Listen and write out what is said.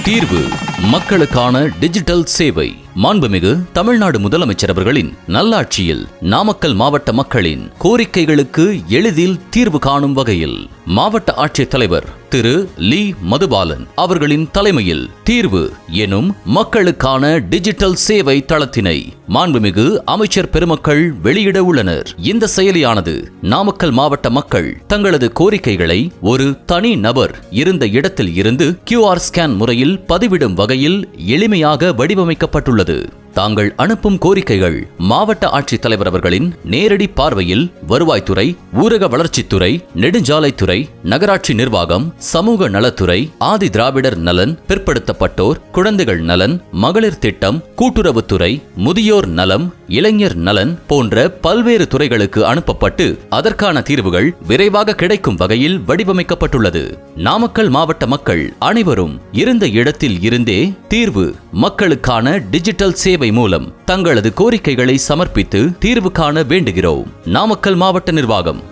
தீர்வு மக்களுக்கான டிஜிட்டல் சேவை. மாண்புமிகு தமிழ்நாடு முதலமைச்சர் அவர்களின் நல்லாட்சியில் நாமக்கல் மாவட்ட மக்களின் கோரிக்கைகளுக்கு எளிதில் தீர்வு காணும் வகையில் மாவட்ட ஆட்சித்தலைவர் திரு லீ மதுபாலன் அவர்களின் தலைமையில் தீர்வு எனும் மக்களுக்கான டிஜிட்டல் சேவை தளத்தினை மாண்புமிகு அமைச்சர் பெருமக்கள் வெளியிட உள்ளனர். இந்த செயலியானது நாமக்கல் மாவட்ட மக்கள் தங்களது கோரிக்கைகளை ஒரு தனி நபர் இருந்த இடத்தில் இருந்து QR ஸ்கேன் முறையில் பதிவிடும் வகையில் எளிமையாக வடிவமைக்கப்பட்டுள்ளது. தாங்கள் அனுப்பும் கோரிக்கைகள் மாவட்ட ஆட்சித்தலைவர் அவர்களின் நேரடி பார்வையில் வருவாய்த்துறை, ஊரக வளர்ச்சித்துறை, நெடுஞ்சாலைத்துறை, நகராட்சி நிர்வாகம், சமூக நலத்துறை, ஆதி திராவிடர் நலன், பிற்படுத்தப்பட்டோர், குழந்தைகள் நலன், மகளிர் திட்டம், கூட்டுறவுத்துறை, முதியோர் நலம், இளைஞர் நலன் போன்ற பல்வேறு துறைகளுக்கு அனுப்பப்பட்டு அதற்கான தீர்வுகள் விரைவாக கிடைக்கும் வகையில் வடிவமைக்கப்பட்டுள்ளது. நாமக்கல் மாவட்ட மக்கள் அனைவரும் இருந்த இடத்தில் இருந்தே தீர்வு மக்களுக்கான டிஜிட்டல் சேவை மூலம் தங்களது கோரிக்கைகளை சமர்ப்பித்து தீர்வு காண வேண்டுகிறோம். நாமக்கல் மாவட்ட நிர்வாகம்.